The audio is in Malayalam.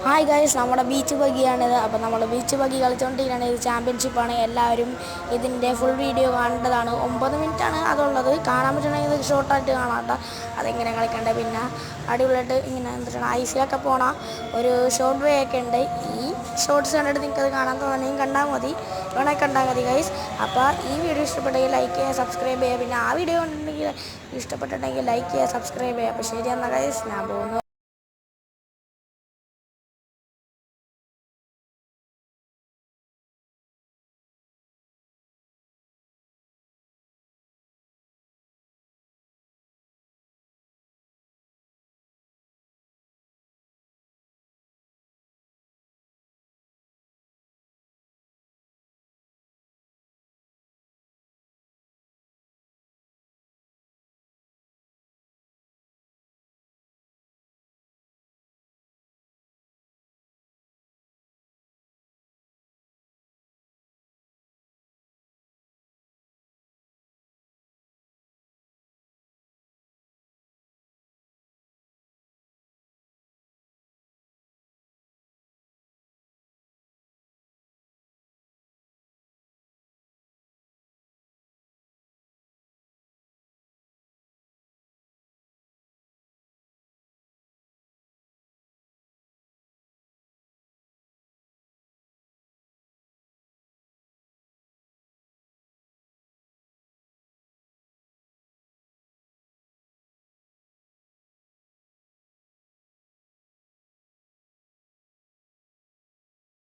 ഹായ് ഗൈസ്, നമ്മുടെ ബീച്ച് ബഗ്ഗിയാണിത്. അപ്പോൾ നമ്മൾ ബീച്ച് ബഗ്ഗി കളിച്ചുകൊണ്ടിരിക്കുകയാണ്. ഇത് ചാമ്പ്യൻഷിപ്പാണ്. എല്ലാവരും ഇതിൻ്റെ ഫുൾ വീഡിയോ കാണേണ്ടതാണ്. 9 മിനിറ്റാണ് അതുള്ളത്. കാണാൻ പറ്റണമെങ്കിൽ ഇത് ഷോർട്ടായിട്ട് കാണാം കേട്ടോ. അതെങ്ങനെ കളിക്കേണ്ടത്. പിന്നെ അടിപൊളിയായിട്ട് ഇങ്ങനെ എന്താണ് ഐസിലൊക്കെ പോണ ഒരു ഷോർട്ട് വേ ഒക്കെ ഉണ്ട്. ഈ ഷോർട്ട്സ് കണ്ടിട്ട് നിങ്ങൾക്ക് അത് കാണാൻ തോന്നുകയും കണ്ടാൽ മതി, വേണമെങ്കിൽ കണ്ടാൽ മതി ഗൈസ്. അപ്പോൾ ഈ വീഡിയോ ഇഷ്ടപ്പെട്ടെങ്കിൽ ലൈക്ക് ചെയ്യുക, സബ്സ്ക്രൈബ് ചെയ്യുക. പിന്നെ ആ വീഡിയോ കണ്ടിട്ടുണ്ടെങ്കിൽ ഇഷ്ടപ്പെട്ടിട്ടുണ്ടെങ്കിൽ ലൈക്ക് ചെയ്യുക, സബ്സ്ക്രൈബ് ചെയ്യുക. അപ്പോൾ ശരി എന്നാൽ ഗൈസ്, ഞാൻ പോകുന്നു.